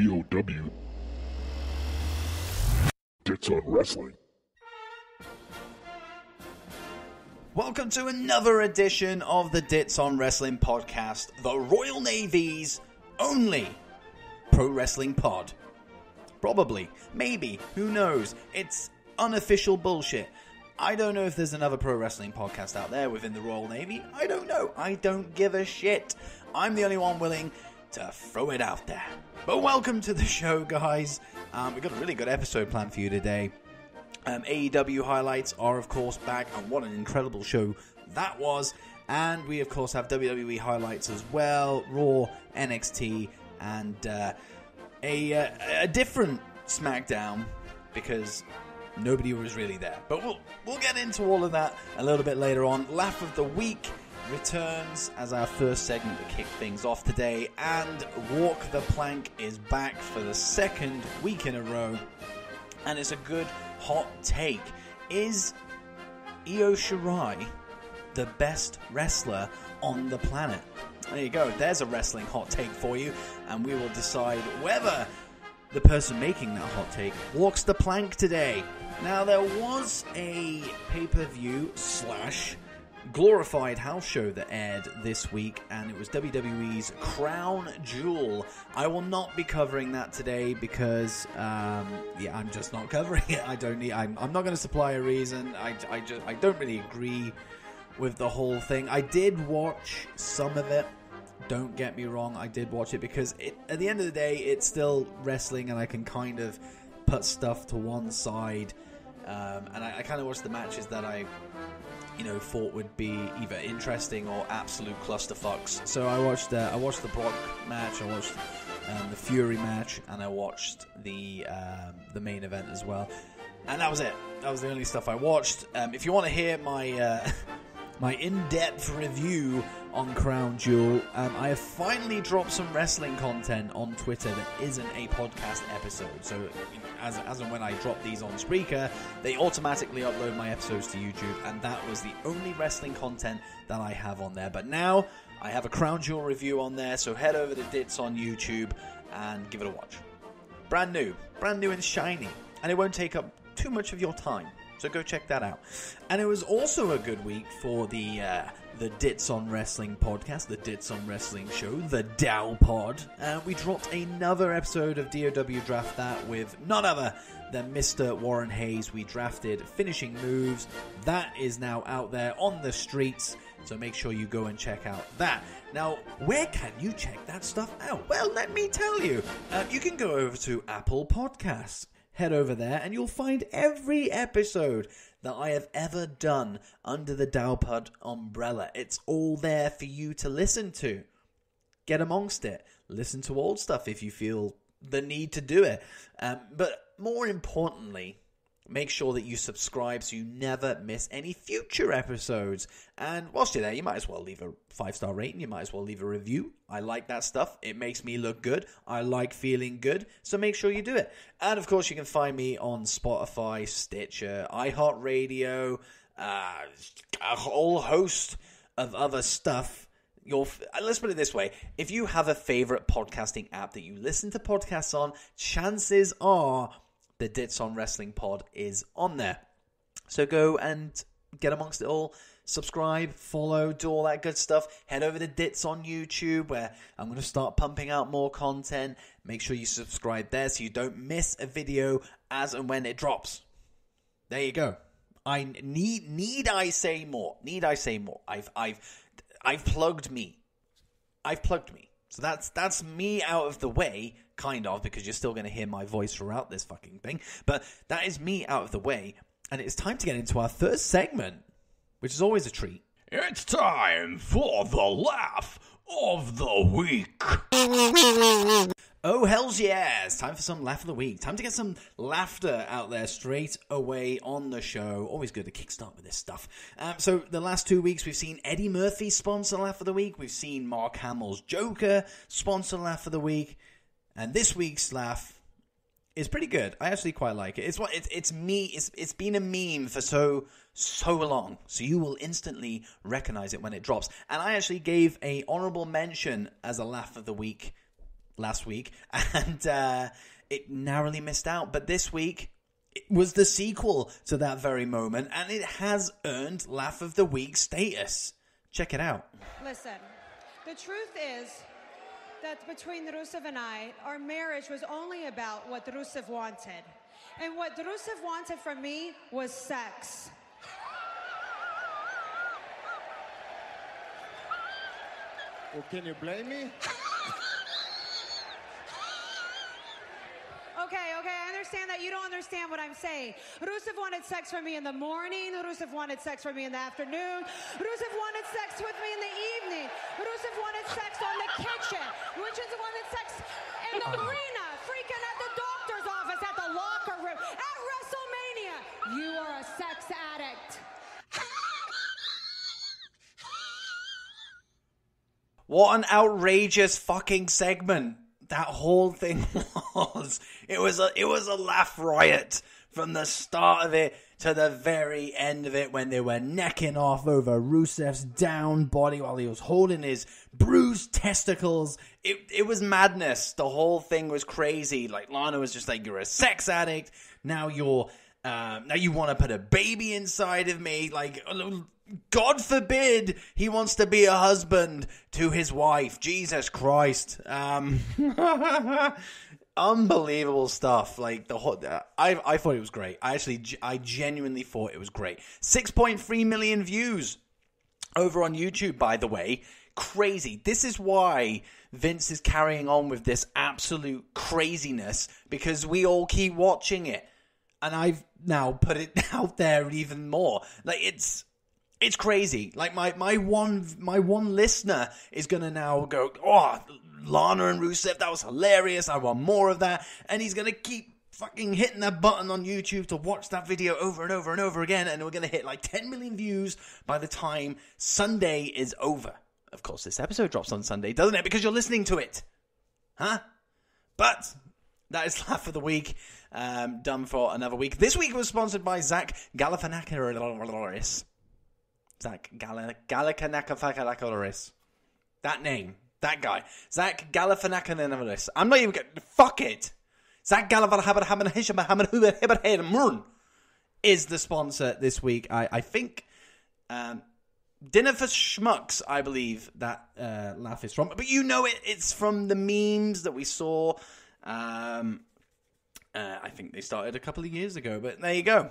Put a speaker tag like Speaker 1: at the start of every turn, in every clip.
Speaker 1: DOW. Dits on Wrestling.
Speaker 2: Welcome to another edition of the Dits on Wrestling podcast, the Royal Navy's only pro wrestling pod. Probably, maybe, who knows? It's unofficial bullshit. I don't know if there's another pro wrestling podcast out there within the Royal Navy. I don't know. I don't give a shit. I'm the only one willing to throw it out there. But welcome to the show, guys. We've got a really good episode planned for you today. AEW highlights are, of course, back, and what an incredible show that was. And we, of course, have WWE highlights as well, Raw, NXT, and a different Smackdown, because nobody was really there. But we'll get into all of that a little bit later on. Laugh of the Week returns as our first segment to kick things off today, and Walk the Plank is back for the second week in a row, and it's a good hot take. Is Io Shirai the best wrestler on the planet? There you go. There's a wrestling hot take for you, and we will decide whether the person making that hot take walks the plank today. Now, there was a pay-per-view / glorified house show that aired this week, and it was WWE's Crown Jewel. I will not be covering that today because, I'm just not covering it. I'm not going to supply a reason. I don't really agree with the whole thing. I did watch some of it. Don't get me wrong, I did watch it because at the end of the day, it's still wrestling, and I can kind of put stuff to one side. And I kind of watched the matches that I thought would be either interesting or absolute clusterfucks. So I watched the Brock match, I watched the Fury match, and I watched the main event as well. And that was it. That was the only stuff I watched. If you want to hear my my in-depth review on Crown Jewel, I have finally dropped some wrestling content on Twitter that isn't a podcast episode. So as and when I drop these on Spreaker, they automatically upload my episodes to YouTube, and that was the only wrestling content that I have on there. But now I have a Crown Jewel review on there, so head over to Dits on YouTube and give it a watch. Brand new and shiny, and it won't take up too much of your time. So go check that out. And it was also a good week for the Dits on Wrestling podcast, the Dits on Wrestling show, the DOWPOD. We dropped another episode of DOW Draft That with none other than Mr. Warren Hayes. We drafted finishing moves. That is now out there on the streets, so make sure you go and check out that. Now, where can you check that stuff out? Well, let me tell you. You can go over to Apple Podcasts. Head over there and you'll find every episode that I have ever done under the DOWPOD umbrella. It's all there for you to listen to. Get amongst it. Listen to old stuff if you feel the need to do it. But more importantly, make sure that you subscribe so you never miss any future episodes. And whilst you're there, you might as well leave a 5-star rating. You might as well leave a review. I like that stuff. It makes me look good. I like feeling good. So make sure you do it. And of course, you can find me on Spotify, Stitcher, iHeartRadio, a whole host of other stuff. Let's put it this way. If you have a favorite podcasting app that you listen to podcasts on, chances are the Dits on Wrestling pod is on there. So go and get amongst it all. Subscribe, follow, do all that good stuff. Head over to Dits on YouTube, where I'm going to start pumping out more content. Make sure you subscribe there so you don't miss a video as and when it drops. There you go. I need I say more? Need I say more? I've plugged me. So that's me out of the way, kind of, because you're still going to hear my voice throughout this fucking thing. But that is me out of the way, and it's time to get into our first segment, which is always a treat.
Speaker 1: It's time for the laugh of the week.
Speaker 2: Oh, hells yeah. It's time for some laugh of the week. Time to get some laughter out there straight away on the show. Always good to kickstart with this stuff. So the last 2 weeks, we've seen Eddie Murphy sponsor laugh of the week. We've seen Mark Hamill's Joker sponsor laugh of the week. And this week's laugh is pretty good. I actually quite like it. It's been a meme for so long, so you will instantly recognize it when it drops. And I actually gave a honorable mention as a laugh of the week last week, and it narrowly missed out. But this week, it was the sequel to that very moment, and it has earned Laugh of the Week status. Check it out.
Speaker 3: Listen, the truth is that between Rusev and I, our marriage was only about what Rusev wanted. And what Rusev wanted from me was sex.
Speaker 4: Well, can you blame me?
Speaker 3: Okay, I understand that you don't understand what I'm saying. Rusev wanted sex from me in the morning. Rusev wanted sex from me in the afternoon. Rusev wanted sex with me in the evening. Rusev wanted sex on the kitchen. Rusev wanted sex in the arena, freaking at the doctor's office, at the locker room, at WrestleMania. You are a sex addict.
Speaker 2: What an outrageous fucking segment that whole thing was. It was a laugh riot from the start of it to the very end of it, when they were necking off over Rusev's down body while he was holding his bruised testicles. It was madness. The whole thing was crazy. Like, Lana was just like, you're a sex addict. Now you want to put a baby inside of me. Like, God forbid he wants to be a husband to his wife. Jesus Christ. Unbelievable stuff. Like, the whole, I thought it was great. I genuinely thought it was great. 6.3 million views over on YouTube, by the way. Crazy. This is why Vince is carrying on with this absolute craziness, because we all keep watching it. And I've now put it out there even more. Like, it's crazy. Like, my one listener is gonna now go, oh, Lana and Rusev, that was hilarious. I want more of that. And he's gonna keep fucking hitting that button on YouTube to watch that video over and over and over again. And we're gonna hit like 10 million views by the time Sunday is over. Of course, this episode drops on Sunday, doesn't it? Because you're listening to it. Huh? But that is Laugh of the Week. Done for another week. This week was sponsored by Zach Galifianakis. Zach Galifianakis. That name. That guy. Zach Galifianakis. I'm not even going to... Fuck it. Zach Galifianakis is the sponsor this week. I think... Dinner for Schmucks, I believe that laugh is from. But you know it. It's from the memes that we saw. I think they started a couple of years ago. But there you go.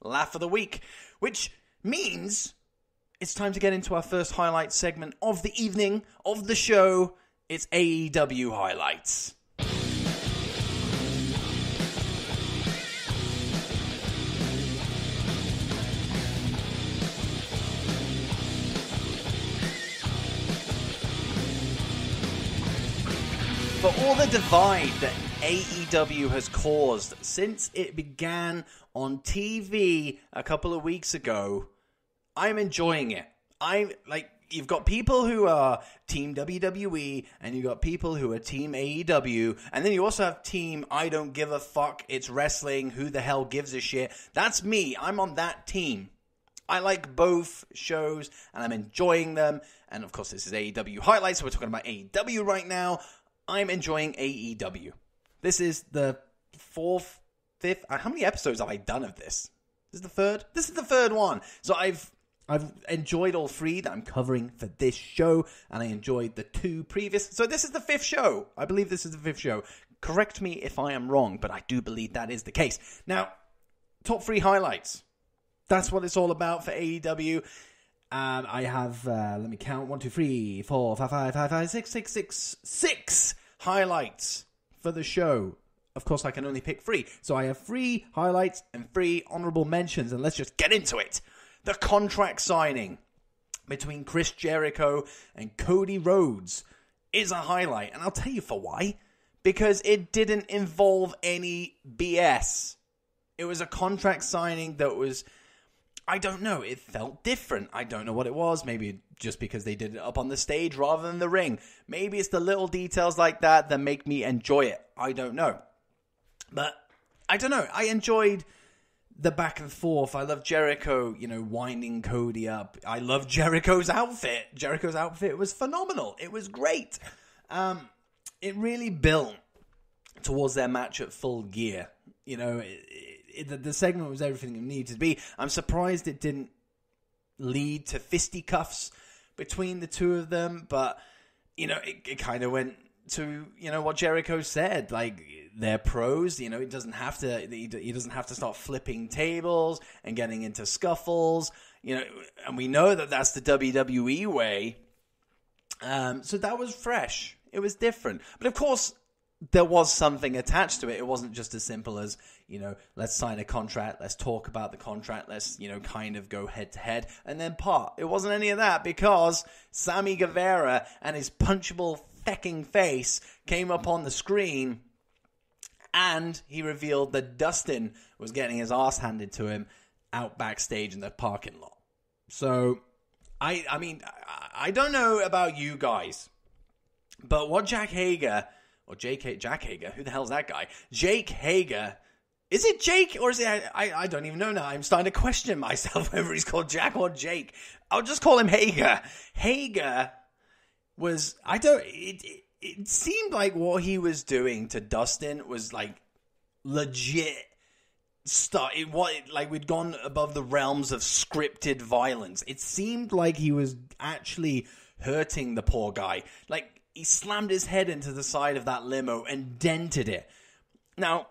Speaker 2: Laugh of the Week. Which means... it's time to get into our first highlight segment of the evening, of the show. It's AEW Highlights. For all the divide that AEW has caused since it began on TV a couple of weeks ago, I'm enjoying it. You've got people who are Team WWE, and you've got people who are Team AEW, and then you also have Team I don't give a fuck, it's wrestling, who the hell gives a shit. That's me. I'm on that team. I like both shows, and I'm enjoying them. And of course, this is AEW Highlights, so we're talking about AEW right now. I'm enjoying AEW. This is the fourth, fifth... how many episodes have I done of this? This is the third? This is the third one. So I've enjoyed all three that I'm covering for this show, and I enjoyed the two previous. So this is the fifth show. I believe this is the fifth show. Correct me if I am wrong, but I do believe that is the case. Now, top three highlights. That's what it's all about for AEW. And I have, let me count, 1, 2, 3, 4, 5, 6 highlights for the show. Of course, I can only pick 3. So I have 3 highlights and 3 honorable mentions. And let's just get into it. The contract signing between Chris Jericho and Cody Rhodes is a highlight. And I'll tell you for why. Because it didn't involve any BS. It was a contract signing that was... I don't know. It felt different. I don't know what it was. Maybe just because they did it up on the stage rather than the ring. Maybe it's the little details like that that make me enjoy it. I don't know. But I don't know. I enjoyed the back and forth. I love Jericho, winding Cody up. I love Jericho's outfit. Jericho's outfit was phenomenal. It was great. it really built towards their match at Full Gear. You know, the segment was everything it needed to be. I'm surprised it didn't lead to fisticuffs between the two of them, but, you know, it kind of went to, you know, what Jericho said, like, they're pros, you know, he doesn't have to start flipping tables and getting into scuffles, you know, and we know that that's the WWE way. So that was fresh. It was different. But of course, there was something attached to it. It wasn't just as simple as, you know, let's sign a contract, let's talk about the contract, let's, you know, kind of go head to head and then part. It wasn't any of that, because Sammy Guevara and his punchable fecking face came up on the screen, and he revealed that Dustin was getting his ass handed to him out backstage in the parking lot. So, I mean, I don't know about you guys, but what Jack Hager, or Jack Hager, who the hell's that guy? Jake Hager. Is it Jake, or is it, I don't even know now. I'm starting to question myself whether he's called Jack or Jake. I'll just call him Hager. Hager was, it seemed like what he was doing to Dustin was like legit stuff. Like we'd gone above the realms of scripted violence. It seemed like he was actually hurting the poor guy. Like, he slammed his head into the side of that limo and dented it. Now,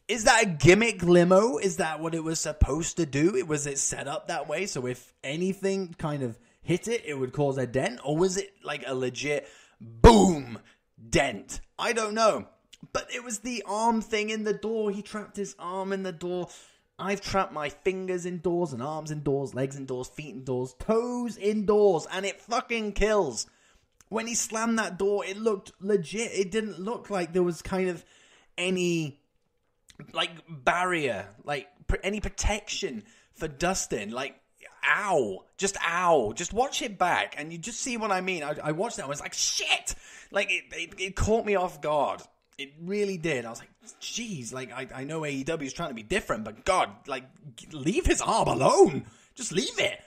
Speaker 2: is that a gimmick limo? Is that what it was supposed to do? Was it set up that way so if anything kind of hit it, it would cause a dent? Or was it like a legit boom dent? I don't know. But it was the arm thing in the door. He trapped his arm in the door. I've trapped my fingers indoors and arms indoors, legs indoors, feet indoors, toes indoors, and it fucking kills. When he slammed that door, it looked legit. It didn't look like there was kind of any, like, barrier, like, any protection for Dustin. Like, ow. Just watch it back, and you just see what I mean. I watched that, and I was like, shit! Like, it caught me off guard. It really did. I was like, jeez, like, I know AEW is trying to be different, but God, like, leave his arm alone. Just leave it.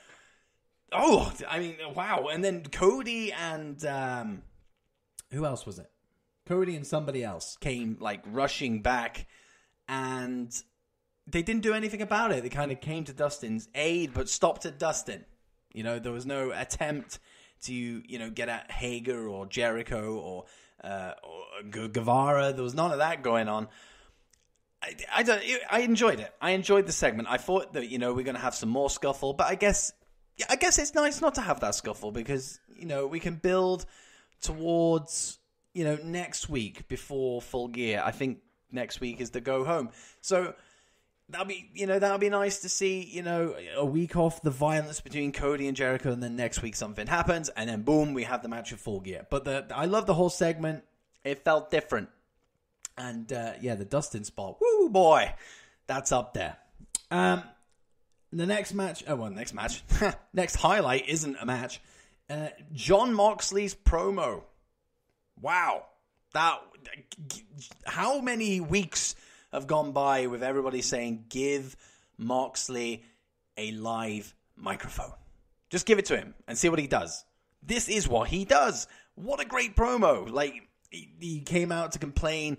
Speaker 2: Oh, I mean, wow. And then Cody and, who else was it? Cody and somebody else came, like, rushing back, and they didn't do anything about it. They kind of came to Dustin's aid, but stopped at Dustin. You know, there was no attempt to, you know, get at Hager or Jericho or Guevara. There was none of that going on. I enjoyed it. I enjoyed the segment. I thought that, you know, we're going to have some more scuffle, but I guess it's nice not to have that scuffle, because, you know, we can build towards, you know, next week before Full Gear. I think next week is the go home. So that'll be nice to see, you know, a week off the violence between Cody and Jericho, and then next week something happens, and then boom, we have the match at Full Gear. But I love the whole segment. It felt different. And the Dustin spot, woo boy, that's up there. The next match, next highlight isn't a match. Jon Moxley's promo. Wow. How many weeks have gone by with everybody saying, give Moxley a live microphone. Just give it to him and see what he does. This is what he does. What a great promo. Like, he came out to complain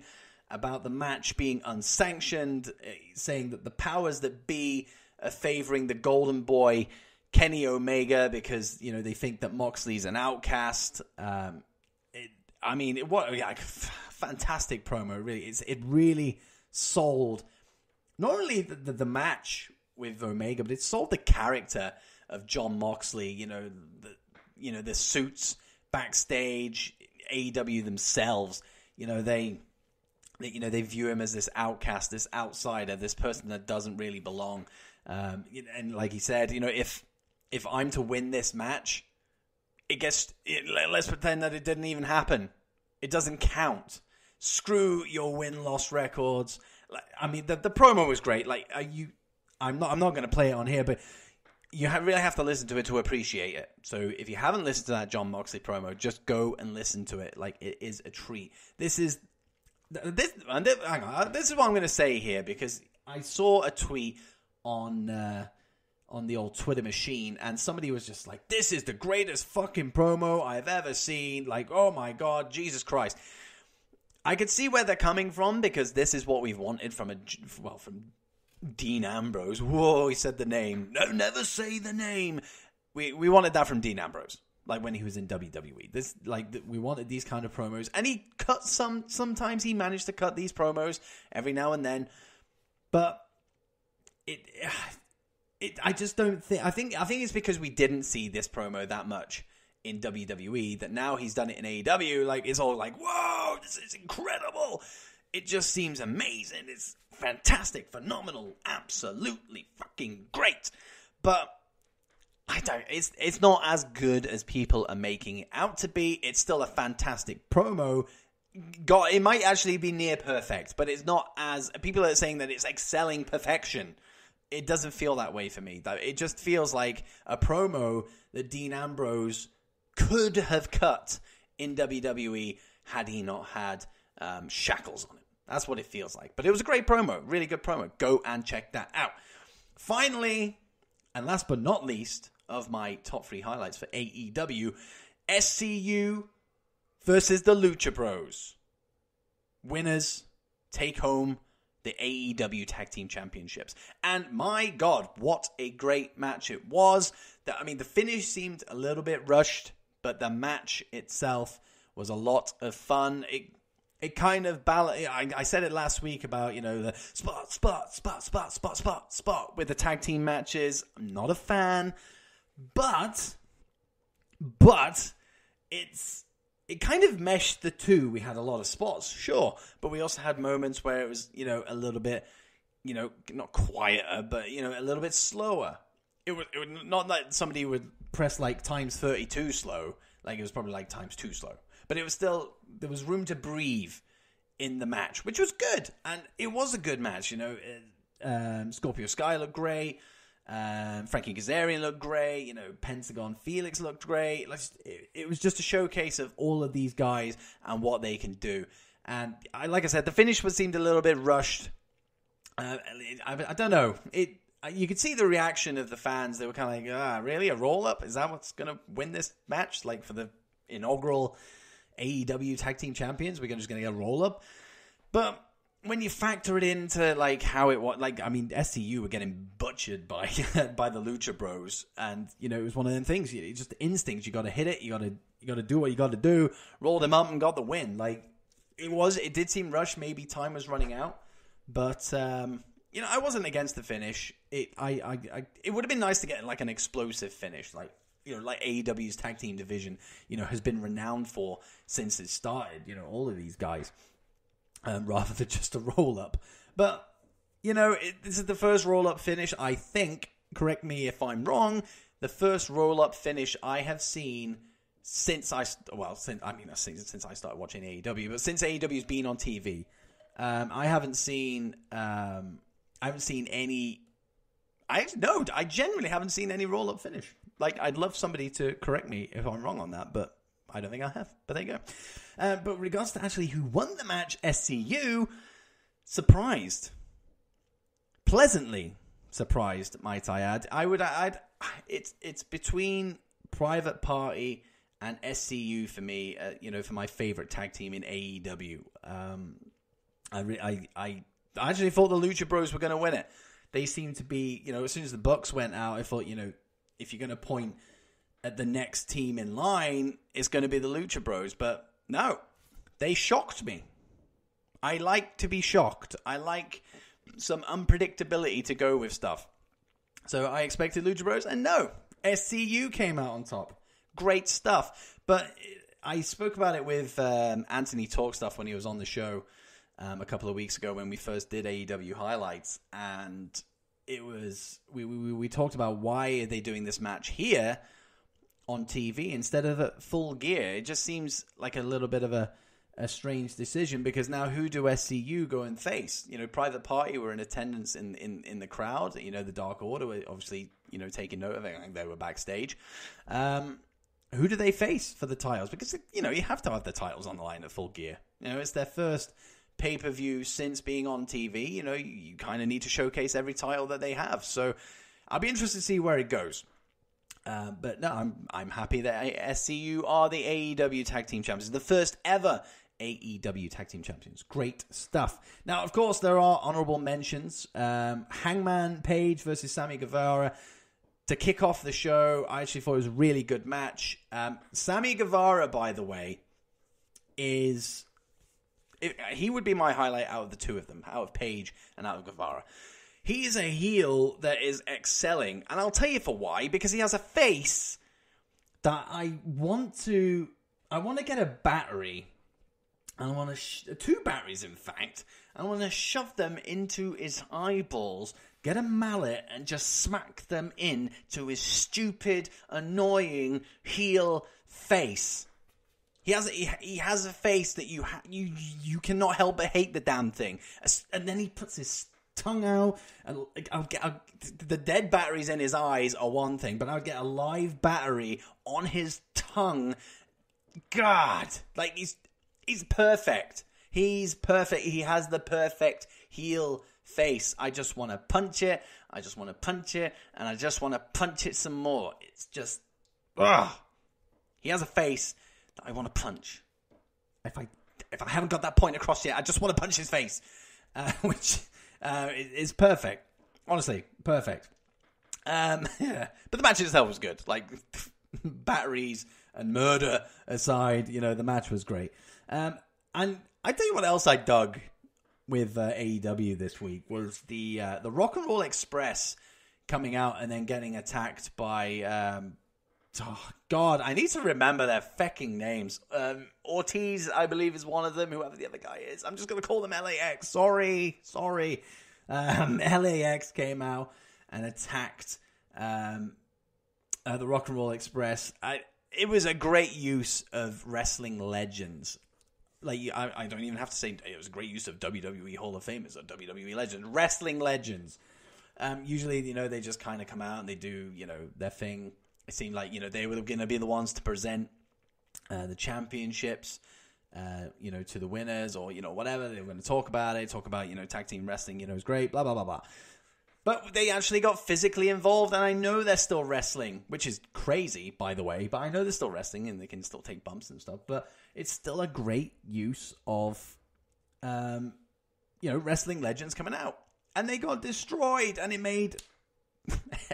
Speaker 2: about the match being unsanctioned, saying that the powers that be are favoring the golden boy Kenny Omega because, you know, they think that Moxley's an outcast. Fantastic promo. Really, it really sold not only the match with Omega, but it sold the character of Jon Moxley. You know, the suits backstage, AEW themselves. You know, they view him as this outcast, this outsider, this person that doesn't really belong. And like he said, you know, if I'm to win this match, let's pretend that it didn't even happen. It doesn't count. Screw your win-loss records. I mean, the promo was great. Like, I'm not going to play it on here, but you really have to listen to it to appreciate it. So if you haven't listened to that Jon Moxley promo, just go and listen to it. Like, it is a treat. This is what I'm going to say here, because I saw a tweet on the old Twitter machine, and somebody was just like, this is the greatest fucking promo I've ever seen. Like, oh my God, Jesus Christ. I could see where they're coming from, because this is what we've wanted from from Dean Ambrose. Whoa, he said the name. No, never say the name. We wanted that from Dean Ambrose, like when he was in WWE. We wanted these kind of promos, and he cut sometimes he managed to cut these promos every now and then, but I just don't think. I think it's because we didn't see this promo that much in WWE that now he's done it in AEW. Like, it's all like, whoa, this is incredible. It just seems amazing. It's fantastic, phenomenal, absolutely fucking great. But it's not as good as people are making it out to be. It's still a fantastic promo. It might actually be near perfect, but it's not as... People are saying that it's excelling perfection. It doesn't feel that way for me. It just feels like a promo that Dean Ambrose could have cut in WWE had he not had shackles on him. That's what it feels like. But it was a great promo. Really good promo. Go and check that out. Finally, and last but not least, of my top 3 highlights for AEW, SCU versus the Lucha Bros. Winners take home the AEW Tag Team Championships. And my God, what a great match it was. The finish seemed a little bit rushed, but the match itself was a lot of fun. It kind of balanced. I said it last week about, the spot with the tag team matches. I'm not a fan, but it kind of meshed the two. We had a lot of spots, sure, but we also had moments where it was, a little bit, not quieter, but, a little bit slower. It was not that somebody would press like times 32 slow, like it was probably like times 2 slow, but it was still, there was room to breathe in the match, which was good, and it was a good match. Scorpio Sky looked great, Frankie Kazarian looked great, Pentagon Felix looked great. It was just a showcase of all of these guys and what they can do. And like I said, the finish seemed a little bit rushed. I don't know. You could see the reaction of the fans. They were kind of like, really? A roll-up? Is that what's going to win this match? Like, for the inaugural AEW Tag Team Champions, we're just going to get a roll-up? But when you factor it into, like, how it was... SCU were getting butchered by the Lucha Bros. And, it was one of them things. Just instincts. You got to hit it. You got to do what you got to do. Roll them up and got the win. Like, it did seem rushed. Maybe time was running out. But... I wasn't against the finish. It would have been nice to get like an explosive finish, like AEW's tag team division, has been renowned for since it started. All of these guys, rather than just a roll up. But this is the first roll up finish. I think. Correct me if I'm wrong. The first roll up finish I have seen since I started watching AEW, but since AEW's been on TV, I haven't seen any... I genuinely haven't seen any roll-up finish. Like, I'd love somebody to correct me if I'm wrong on that, but I don't think I have. But there you go. But regards to actually who won the match, SCU, surprised. Pleasantly surprised, might I add. It's between Private Party and SCU for me, for my favorite tag team in AEW. I actually thought the Lucha Bros were going to win it. They seem to be, as soon as the Bucks went out, I thought, if you're going to point at the next team in line, it's going to be the Lucha Bros. But no, they shocked me. I like to be shocked. I like some unpredictability to go with stuff. So I expected Lucha Bros, and no, SCU came out on top. Great stuff. But I spoke about it with Anthony Talk Stuff when he was on the show a couple of weeks ago when we first did AEW highlights, and it was we talked about why are they doing this match here on TV instead of at Full Gear. It just seems like a little bit of a strange decision, because now who do SCU go and face? Private Party were in attendance in the crowd. The Dark Order were obviously taking note of it. I think they were backstage. Who do they face for the titles? Because you have to have the titles on the line at Full Gear. It's their first pay-per-view since being on TV. You kind of need to showcase every title that they have. So I'll be interested to see where it goes. But no, I'm happy that SCU are the AEW Tag Team Champions. The first ever AEW Tag Team Champions. Great stuff. Now, of course, there are honorable mentions. Hangman Page versus Sammy Guevara. To kick off the show, I actually thought it was a really good match. Sammy Guevara, by the way, he would be my highlight out of the two of them, out of Page and out of Guevara. He is a heel that is excelling, and I'll tell you for why. Because he has a face that I want to get a battery, and I want to two batteries, in fact. I want to shove them into his eyeballs, get a mallet, and just smack them in to his stupid, annoying heel face. He has a face that you cannot help but hate the damn thing. And then he puts his tongue out, and the dead batteries in his eyes are one thing, but I'll get a live battery on his tongue. God, like he's perfect. He's perfect. He has the perfect heel face. I just want to punch it. I just want to punch it, and I just want to punch it some more. It's just, he has a face that I want to punch. If I haven't got that point across yet, I just want to punch his face, which is perfect. Honestly, perfect. Yeah. But the match itself was good. Like, batteries and murder aside, the match was great. And I tell you what else I dug with AEW this week was the Rock and Roll Express coming out and then getting attacked by God, I need to remember their fecking names. Ortiz, I believe, is one of them, whoever the other guy is. I'm just going to call them LAX. Sorry. LAX came out and attacked the Rock and Roll Express. It was a great use of wrestling legends. Like, I don't even have to say it was a great use of WWE Hall of Famers or WWE legends. Wrestling legends. Usually, they just kind of come out and they do, their thing. It seemed like, they were going to be the ones to present the championships, to the winners or, whatever. They were going to talk about tag team wrestling, it was great, blah, blah, blah, blah. But they actually got physically involved, and I know they're still wrestling, which is crazy, by the way, but I know they're still wrestling and they can still take bumps and stuff, but it's still a great use of, wrestling legends coming out. And they got destroyed, and it made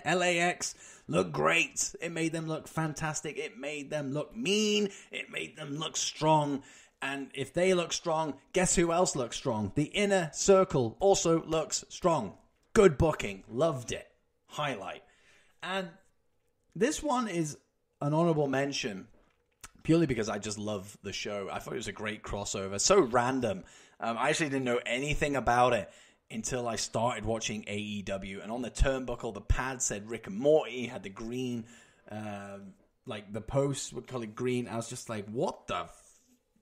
Speaker 2: LAX look great. It made them look fantastic. It made them look mean. It made them look strong. And if they look strong, guess who else looks strong? The Inner Circle also looks strong. Good booking. Loved it. Highlight. And this one is an honorable mention purely because I just love the show. I thought it was a great crossover. So random. I actually didn't know anything about it until I started watching AEW. And on the turnbuckle, the pad said Rick and Morty, had the green, the posts would call it green. I was just like, what the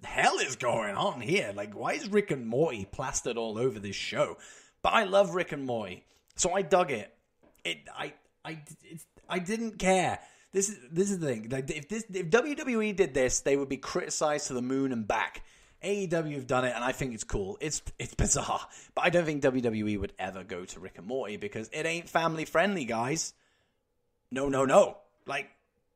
Speaker 2: hell is going on here? Like, why is Rick and Morty plastered all over this show? But I love Rick and Morty, so I dug it. I didn't care. This is the thing. Like, if WWE did this, they would be criticized to the moon and back. AEW have done it, and I think it's cool. It's bizarre, but I don't think WWE would ever go to Rick and Morty because it ain't family friendly, guys. No. Like,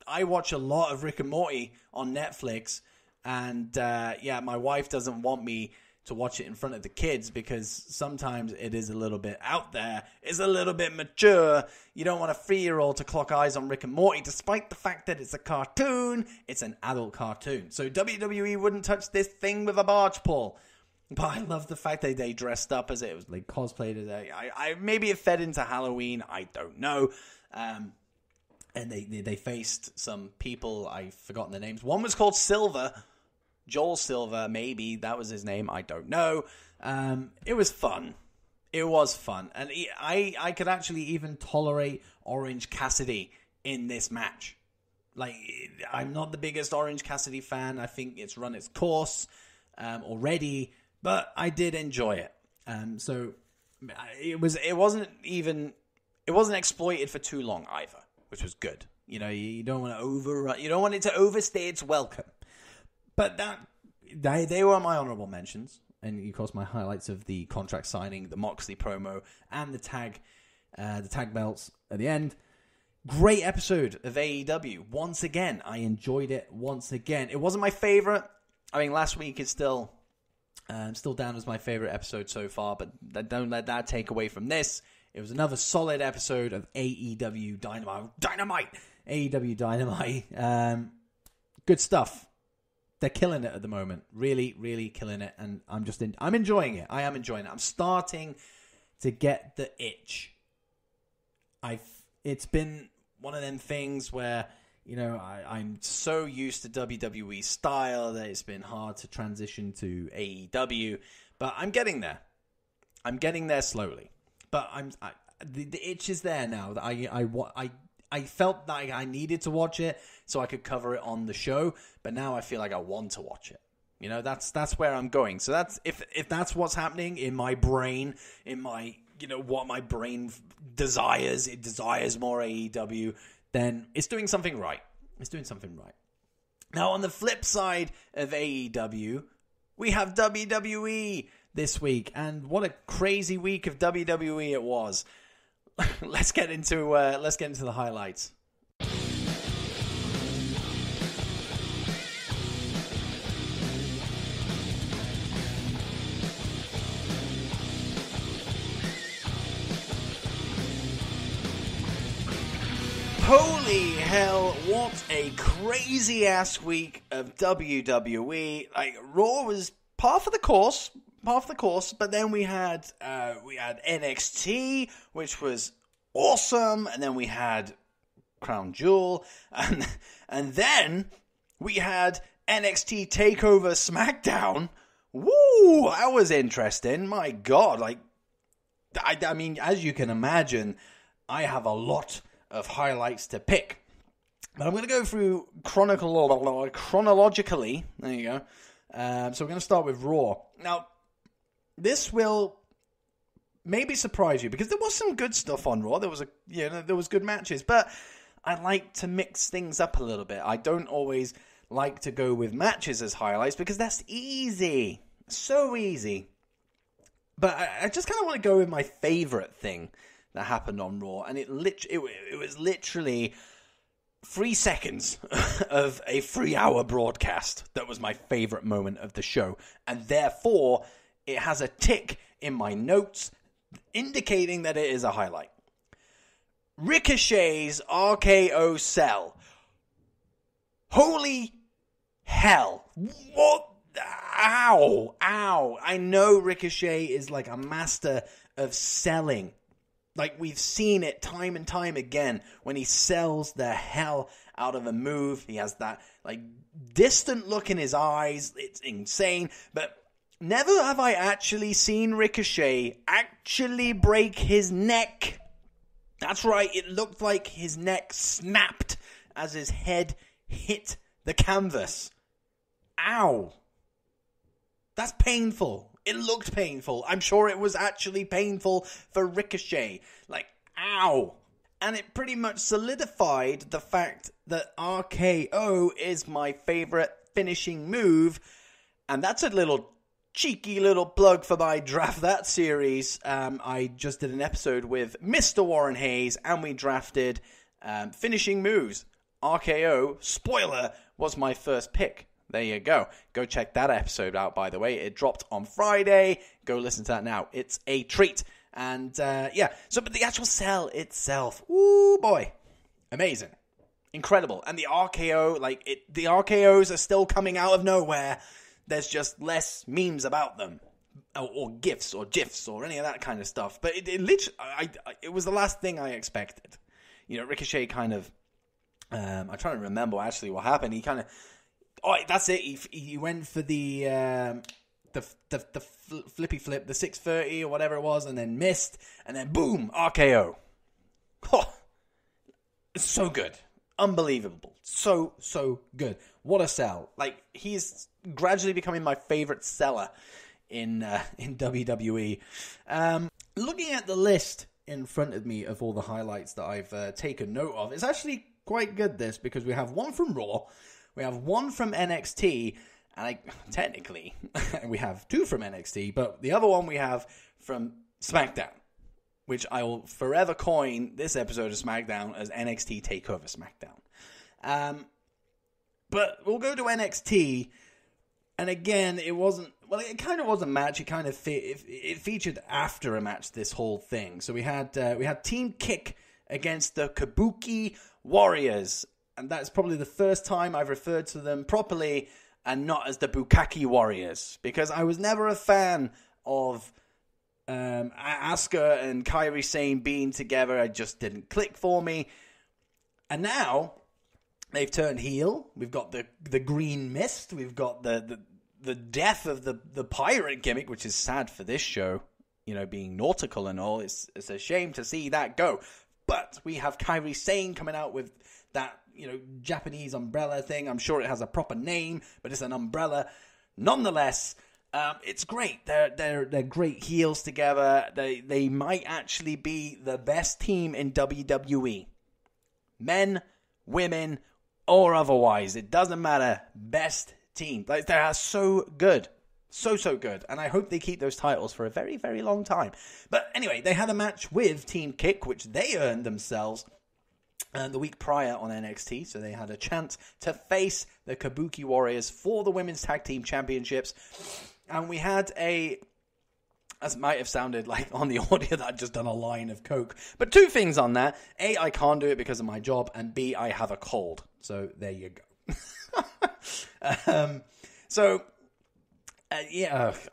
Speaker 2: I watch a lot of Rick and Morty on Netflix, and my wife doesn't want me to watch it in front of the kids because sometimes it is a little bit out there. It's a little bit mature. You don't want a 3-year-old to clock eyes on Rick and Morty, despite the fact that it's a cartoon. It's an adult cartoon. So WWE wouldn't touch this thing with a barge pole. But I love the fact that they dressed up as it. It was like cosplayed as it. Maybe it fed into Halloween. I don't know. And they faced some people. I've forgotten their names. One was called Silver. Joel Silver, maybe that was his name. I don't know. It was fun. It was fun. And I could actually even tolerate Orange Cassidy in this match. Like, I'm not the biggest Orange Cassidy fan. I think it's run its course already, but I did enjoy it. So it wasn't exploited for too long either, which was good. You don't want to overrun. You don't want it to overstay its welcome. But they were my honorable mentions. And, of course, my highlights of the contract signing, the Moxley promo, and the tag belts at the end. Great episode of AEW. Once again, I enjoyed it once again. It wasn't my favorite. I mean, last week is still Still down as my favorite episode so far, but don't let that take away from this. It was another solid episode of AEW Dynamite. AEW Dynamite. Good stuff. They're killing it at the moment. Really, really killing it. And I'm enjoying it. I am enjoying it. I'm starting to get the itch. It's been one of them things where, I'm so used to WWE style that it's been hard to transition to AEW, but I'm getting there. I'm getting there slowly, but the itch is there now. That I felt like I needed to watch it so I could cover it on the show, but now I feel like I want to watch it. That's where I'm going. So that's if that's what's happening in my brain, in my what my brain desires. It desires more AEW. Then it's doing something right. It's doing something right. Now, on the flip side of AEW, we have WWE this week, and what a crazy week of WWE it was. Let's get into the highlights. Holy hell, what a crazy-ass week of WWE. Raw was par for the course, but then we had NXT, which was awesome, and then we had Crown Jewel, and then we had NXT Takeover Smackdown. Woo, that was interesting. My God, I mean, as you can imagine, I have a lot of highlights to pick, but I'm going to go through chronologically. There you go. So we're going to start with Raw. Now, this will maybe surprise you because there was some good stuff on Raw. There was good matches, but I like to mix things up a little bit. I don't always like to go with matches as highlights because that's easy, so easy. But I just kind of want to go with my favorite thing that happened on Raw, and it was literally 3 seconds of a 3-hour broadcast that was my favorite moment of the show, and therefore it has a tick in my notes indicating that it is a highlight. Ricochet's RKO sell. Holy hell. What? Ow. I know Ricochet is like a master of selling. We've seen it time and time again when he sells the hell out of a move. He has that, distant look in his eyes. It's insane. But never have I actually seen Ricochet actually break his neck. That's right. It looked like his neck snapped as his head hit the canvas. Ow. That's painful. It looked painful. I'm sure it was actually painful for Ricochet. Ow. And it pretty much solidified the fact that RKO is my favorite finishing move. And that's a cheeky little plug for my Draft That series. I just did an episode with Mr. Warren Hayes, and we drafted finishing moves. RKO, spoiler, was my first pick. There you go. Go check that episode out, by the way. It dropped on Friday. Go listen to that now. It's a treat. And, but the actual sell itself, woo boy, amazing. Incredible. And the RKO, the RKOs are still coming out of nowhere. There's just less memes about them. Or GIFs or GIFs or any of that kind of stuff. But it literally, it was the last thing I expected. Ricochet kind of, I'm trying to remember actually what happened. He kind of, that's it. He went for the flippy flip, the 630 or whatever it was, and then missed, and then boom, RKO. Oh, it's so good, unbelievable, so good. What a sell! He's gradually becoming my favorite seller in WWE. Looking at the list in front of me of all the highlights that I've taken note of, it's actually quite good. This because we have one from Raw. We have one from NXT, and technically we have 2 from NXT, but the other one we have from SmackDown, which I will forever coin this episode of SmackDown as NXT Takeover Smackdown. But we'll go to NXT, and again, it wasn't Well, it kind of was a match. It kind of it featured after a match, this whole thing. So we had Team Kick against the Kabuki Warriors, and that's probably the first time I've referred to them properly and not as the Bukkake Warriors, because I was never a fan of Asuka and Kairi Sane being together. It just didn't click for me. And now they've turned heel. We've got the green mist. We've got the death of the pirate gimmick, which is sad for this show, being nautical and all. It's a shame to see that go. But we have Kairi Sane coming out with that, Japanese umbrella thing. I'm sure it has a proper name, but it's an umbrella. Nonetheless, it's great. They're great heels together. They might actually be the best team in WWE. Men, women, or otherwise. It doesn't matter. Best team. Like, they are so good. So good. And I hope they keep those titles for a very, very long time. But anyway, they had a match with Team Kick, which they earned themselves the week prior on NXT. So they had a chance to face the Kabuki Warriors for the Women's Tag Team Championships. And we had as might have sounded like on the audio that I'd just done a line of coke. But two things on that. A, I can't do it because of my job. And B, I have a cold. So there you go.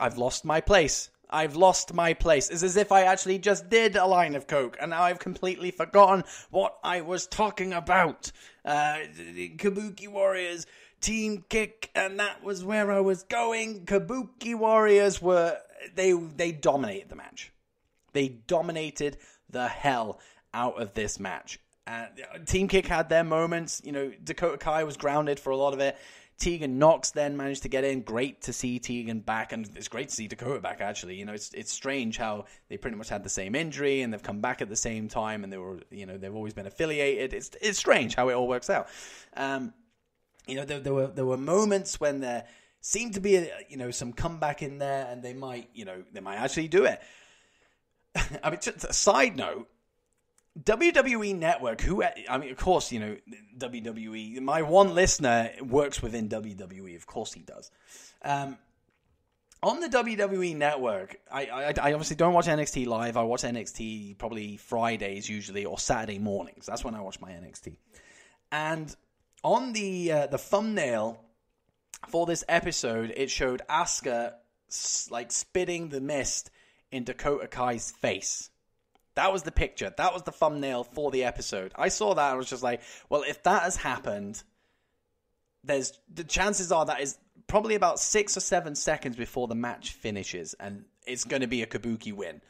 Speaker 2: I've lost my place. It's as if I actually just did a line of coke, and now I've completely forgotten what I was talking about. The Kabuki Warriors, Team Kick, and that was where I was going. Kabuki Warriors they dominated the match. They dominated the hell out of this match. Team Kick had their moments. Dakota Kai was grounded for a lot of it. Tegan Nox then managed to get in. Great to see Tegan back, and it's great to see Dakota back, actually. It's strange how they pretty much had the same injury, and they've come back at the same time, and they've always been affiliated. It's strange how it all works out. There were moments when there seemed to be some comeback in there, and they might actually do it. I mean, just a side note. WWE Network, of course, WWE, my one listener works within WWE, of course he does. On the WWE Network, I obviously don't watch NXT live. I watch NXT probably Fridays usually, or Saturday mornings. That's when I watch my NXT. And on the thumbnail for this episode, it showed Asuka spitting the mist in Dakota Kai's face. That was the picture. That was the thumbnail for the episode. I saw that and I was just like, well, if that has happened, the chances are that is probably about 6 or 7 seconds before the match finishes, and it's going to be a Kabuki win.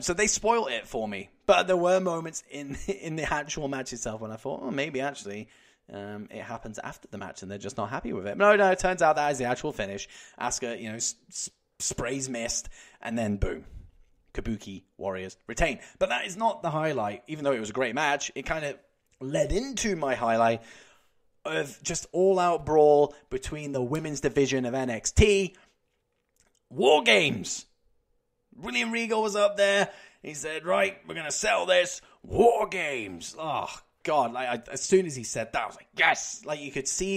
Speaker 2: So they spoiled it for me. But there were moments in the actual match itself when I thought, maybe actually it happens after the match and they're just not happy with it. No, it turns out that is the actual finish. Asuka, sprays mist, and then boom. Kabuki Warriors retain. But that is not the highlight. Even though it was a great match, it kind of led into my highlight of just all-out brawl between the women's division of NXT. War Games. William Regal was up there. He said, right, we're going to sell this. War Games. Oh, God. As soon as he said that, I was like, yes. You could see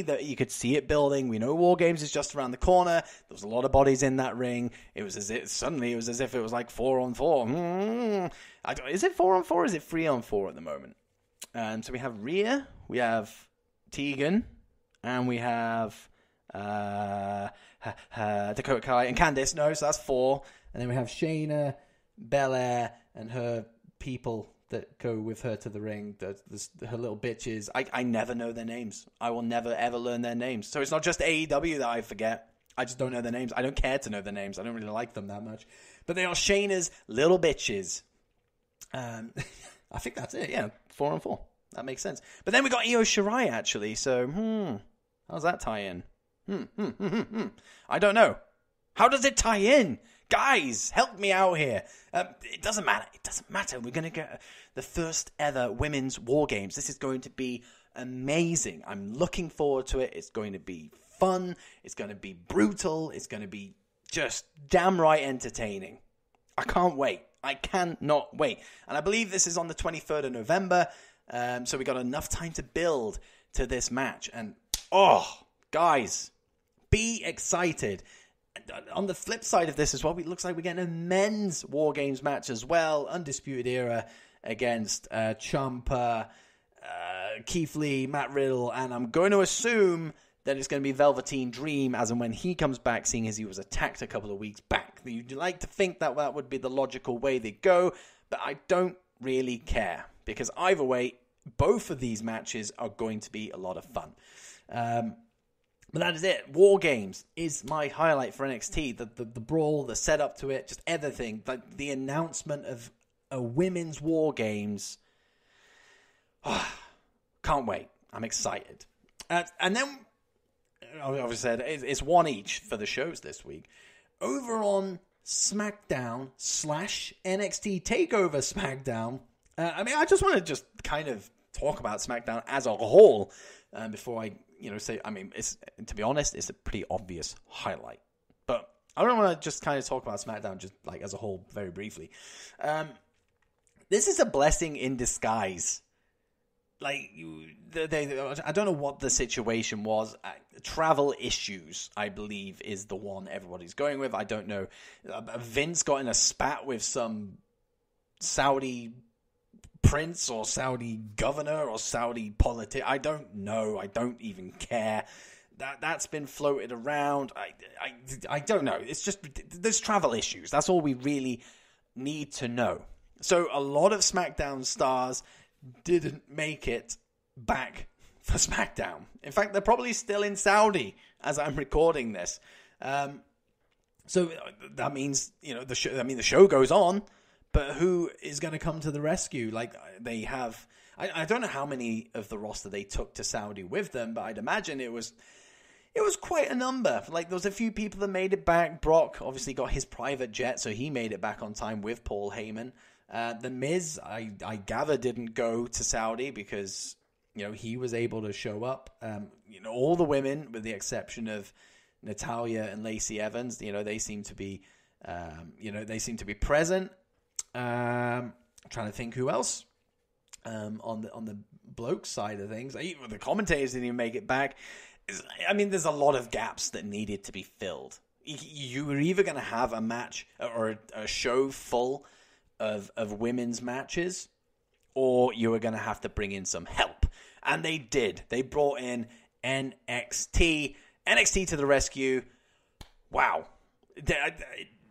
Speaker 2: it building. We know War Games is just around the corner. There was a lot of bodies in that ring. It was as if it was like 4-on-4. Is it 4-on-4 or is it 3-on-4 at the moment? So we have Rhea, we have Tegan, and we have Dakota Kai and Candice. No, so that's 4. And then we have Shayna, Belair, and her people that go with her to the ring, her little bitches. I never know their names. I will never, ever learn their names. So it's not just AEW that I forget. I just don't know their names. I don't care to know their names. I don't really like them that much. But they are Shayna's little bitches. I think that's it. Yeah, 4-on-4. That makes sense. But then we got Io Shirai, actually. So, how's that tie in? I don't know. How does it tie in? Guys, help me out here. It doesn't matter. We're going to get the first ever women's War Games. This is going to be amazing. I'm looking forward to it. It's going to be fun. It's going to be brutal. It's going to be just damn right entertaining. I can't wait. I cannot wait. And I believe this is on the 23rd of November. So we got enough time to build to this match. And, guys, be excited. on the flip side of this as well, it looks like we're getting a men's War Games match as well. Undisputed Era against Ciampa, Keith Lee, Matt Riddle, and I'm going to assume that it's going to be Velveteen Dream as and when he comes back, seeing as he was attacked a couple of weeks back. You'd like to think that that would be the logical way they go, but I don't really care, because either way, both of these matches are going to be a lot of fun. But that is it. War Games is my highlight for NXT. The brawl, the setup to it, just everything. Like the announcement of a women's War Games. Can't wait. I'm excited. And then, obviously, it's one each for the shows this week. Over on Smackdown / NXT TakeOver Smackdown. I just want to just kind of talk about Smackdown as a whole before I, say. It's, to be honest, it's a pretty obvious highlight. But I don't want to just kind of talk about Smackdown just like as a whole very briefly. This is a blessing in disguise. Like, I don't know what the situation was. Travel issues, I believe, is the one everybody's going with. I don't know. Vince got in a spat with some Saudi prince or Saudi governor or Saudi politician. I don't know. I don't even care. That's been floated around. I don't know. It's just, there's travel issues. That's all we really need to know. So a lot of SmackDown stars didn't make it back for SmackDown. In fact, they're probably still in Saudi as I'm recording this. So that means, the show goes on, but who is going to come to the rescue? Like, they have, I don't know how many of the roster they took to Saudi with them, but I'd imagine it was quite a number. Like, there was a few people that made it back. Brock obviously got his private jet, so he made it back on time with Paul Heyman. The Miz, I gather, didn't go to Saudi because, he was able to show up. All the women, with the exception of Natalya and Lacey Evans, they seem to be, present. I'm trying to think who else. On the bloke side of things, the commentators didn't even make it back. There's a lot of gaps that needed to be filled. You were either going to have a match or a show full of women's matches, or you were going to have to bring in some help. And they did. They brought in NXT. NXT to the rescue. Wow.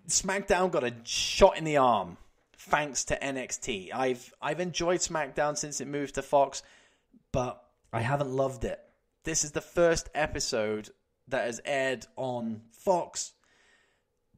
Speaker 2: SmackDown got a shot in the arm thanks to NXT. I've enjoyed SmackDown since it moved to Fox, but I haven't loved it. This is the first episode that has aired on Fox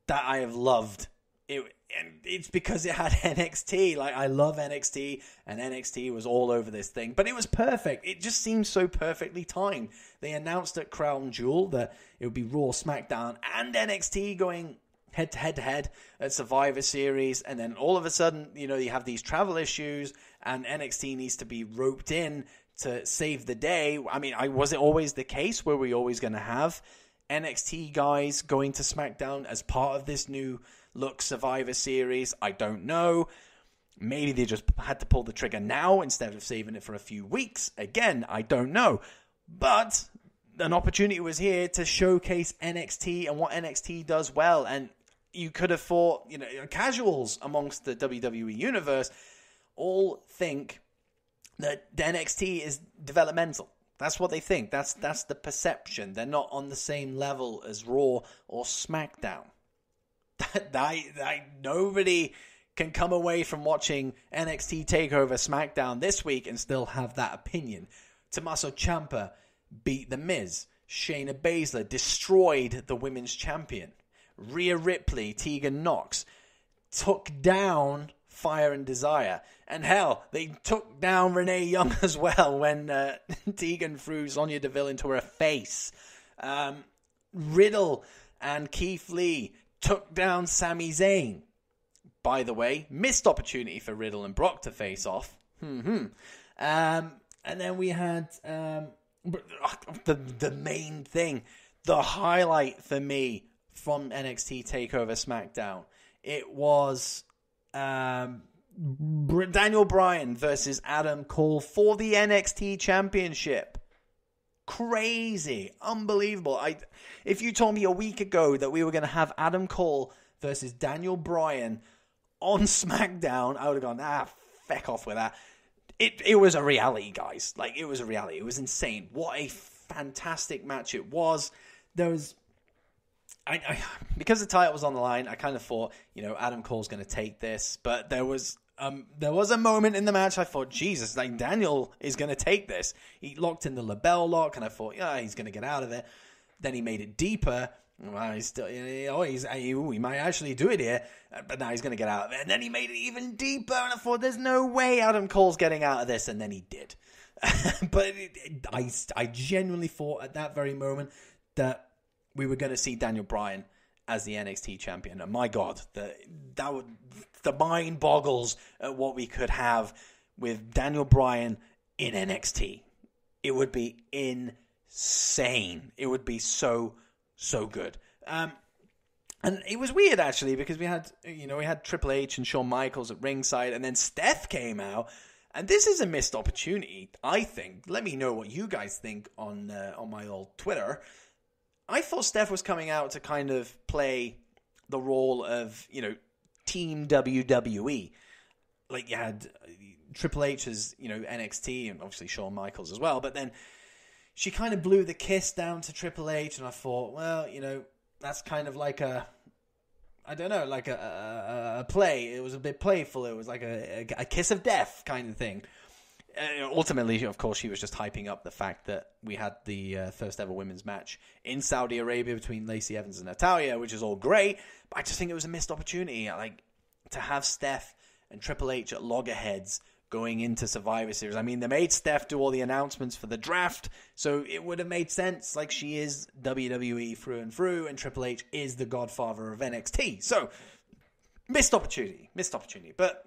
Speaker 2: that I have loved. And it's because it had NXT. Like, I love NXT, and NXT was all over this thing. But it was perfect. It just seemed so perfectly timed. They announced at Crown Jewel that it would be Raw, SmackDown, and NXT going head-to-head at Survivor Series. And then all of a sudden, you have these travel issues, and NXT needs to be roped in to save the day. Was it always the case? Were we always going to have NXT guys going to SmackDown as part of this new look Survivor Series? I don't know. Maybe they just had to pull the trigger now instead of saving it for a few weeks. Again, I don't know. But an opportunity was here to showcase NXT and what NXT does well. And you could have thought, casuals amongst the WWE universe all think that NXT is developmental. That's what they think. That's the perception. They're not on the same level as Raw or SmackDown. Nobody can come away from watching NXT TakeOver SmackDown this week and still have that opinion. Tommaso Ciampa beat The Miz. Shayna Baszler destroyed the women's champion. Rhea Ripley, Tegan Nox took down Fire and Desire. And hell, they took down Renee Young as well when Tegan threw Sonya Deville into her face. Riddle and Keith Lee took down Sami Zayn. By the way, missed opportunity for Riddle and Brock to face off. And then we had the main thing, the highlight for me from NXT TakeOver SmackDown. It was Daniel Bryan versus Adam Cole for the NXT Championship. crazy, unbelievable. If you told me a week ago that we were going to have Adam Cole versus Daniel Bryan on SmackDown, I would have gone, feck off with that. It was a reality, guys. Like, it was a reality. It was insane. What a fantastic match it was. There was... because the title was on the line, I kind of thought, Adam Cole's going to take this. But there was a moment in the match I thought, Jesus, like, Daniel is going to take this. He locked in the label lock, and I thought, he's going to get out of it. Then he made it deeper. Well, he's still, he might actually do it here, but now he's going to get out of it. And then he made it even deeper, and I thought, there's no way Adam Cole's getting out of this, and then he did. But I genuinely thought at that very moment that we were going to see Daniel Bryan as the NXT champion. And my God, the mind boggles at what we could have with Daniel Bryan in NXT. It would be insane. It would be so good. And it was weird, actually, because we had Triple H and Shawn Michaels at ringside, and then Steph came out, and this is a missed opportunity, I think. Let me know what you guys think on my old Twitter. I thought Steph was coming out to kind of play the role of, Team WWE. Like, you had Triple H as, NXT, and obviously Shawn Michaels as well, but then she kind of blew the kiss down to Triple H, and I thought, well, that's kind of like a play. It was a bit playful. It was like a kiss of death kind of thing. Ultimately, of course, she was just hyping up the fact that we had the first ever women's match in Saudi Arabia between Lacey Evans and Natalya, which is all great, but I just think it was a missed opportunity. Like, to have Steph and Triple H at loggerheads going into Survivor Series. I mean, they made Steph do all the announcements for the draft, so it would have made sense. Like, she is WWE through and through, and Triple H is the godfather of NXT. So, missed opportunity. But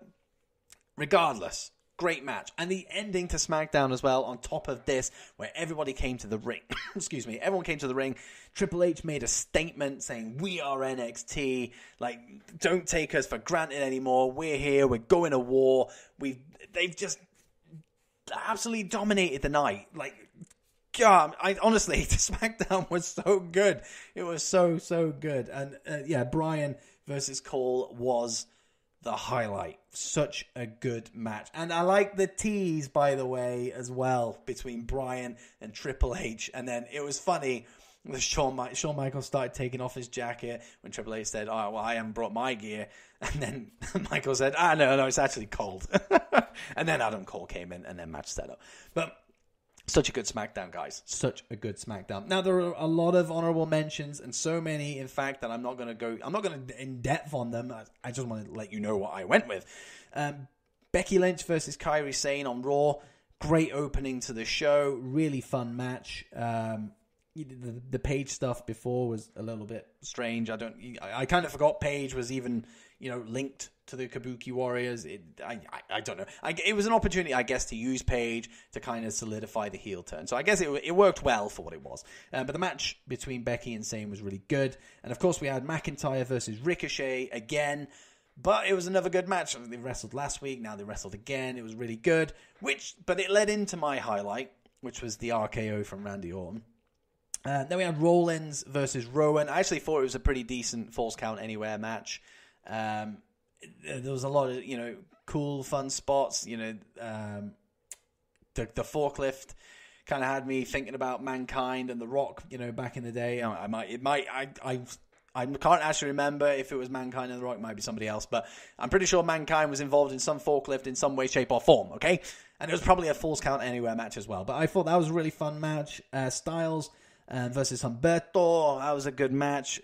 Speaker 2: regardless, great match. And the ending to SmackDown as well, on top of this, where everybody came to the ring. Excuse me. Everyone came to the ring. Triple H made a statement saying, we are NXT. Like, don't take us for granted anymore. We're here. We're going to war. They've just absolutely dominated the night. Like, God, honestly, the SmackDown was so good. It was so good. And Bryan versus Cole was the highlight. Such a good match. And I like the tease, by the way, as well, between Bryan and Triple H. And then it was funny, Shawn Michaels started taking off his jacket when Triple H said, oh, well, I haven't brought my gear. And then Michael said, no, it's actually cold. And then Adam Cole came in, and then match set up. But such a good SmackDown, guys. Such a good SmackDown. Now, there are a lot of honorable mentions, and so many, in fact, that I'm not going to in depth on them. I just want to let you know what I went with. Becky Lynch versus Kairi Sane on Raw. Great opening to the show. Really fun match. The Paige stuff before was a little bit strange. I kind of forgot Paige was even, linked to the Kabuki Warriors. I don't know. It was an opportunity, I guess, to use Paige to kind of solidify the heel turn. So I guess it worked well for what it was. But the match between Becky and Sane was really good. And of course, we had McIntyre versus Ricochet again. But it was another good match. They wrestled last week. Now they wrestled again. It was really good. But it led into my highlight, which was the RKO from Randy Orton. Then we had Rollins versus Rowan. I actually thought it was a pretty decent Falls Count Anywhere match. There was a lot of, cool, fun spots. The forklift kind of had me thinking about Mankind and The Rock, back in the day. I can't actually remember if it was Mankind and The Rock. It might be somebody else, but I'm pretty sure Mankind was involved in some forklift in some way, shape, or form, okay? And it was probably a Falls Count Anywhere match as well. But I thought that was a really fun match. Styles versus Humberto. That was a good match.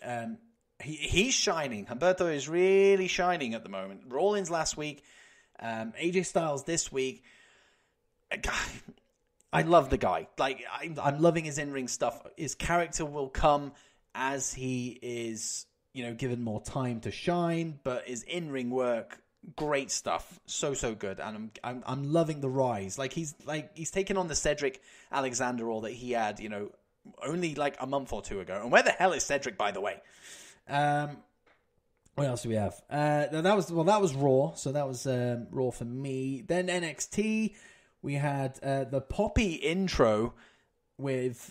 Speaker 2: He's shining. Humberto is really shining at the moment. Rollins last week. AJ Styles this week. I love the guy. Like, I'm loving his in-ring stuff. His character will come as he is, given more time to shine. But his in-ring work, great stuff. So good. And I'm loving the rise. He's taken on the Cedric Alexander role that he had, only like a month or two ago. And where the hell is Cedric, by the way? What else do we have? That was Raw. So that was Raw for me. Then NXT, we had the Poppy intro with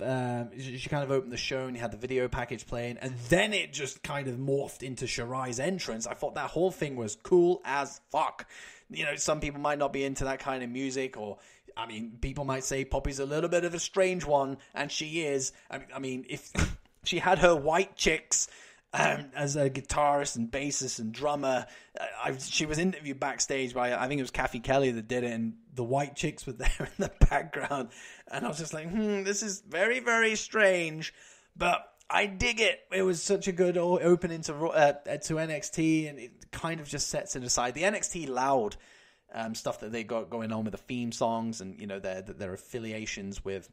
Speaker 2: she kind of opened the show and you had the video package playing, and then it just kind of morphed into Shirai's entrance. I thought that whole thing was cool as fuck. You know, some people might not be into that kind of music, or I mean, people might say Poppy's a little bit of a strange one, and she is. I mean, if she had her white chicks as a guitarist and bassist and drummer, she was interviewed backstage by, I think it was Kathy Kelly that did it, and the white chicks were there in the background, and I was just like, this is very, very strange, but I dig it. It was such a good opening to NXT, and it kind of just sets it aside. The NXT Loud stuff that they got going on with the theme songs, and you know their affiliations with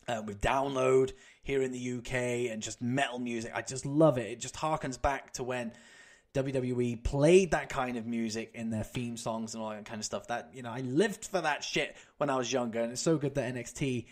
Speaker 2: Download here in the UK, and just metal music. I just love it. It just harkens back to when WWE played that kind of music in their theme songs and all that kind of stuff. That, you know, I lived for that shit when I was younger, and it's so good that NXT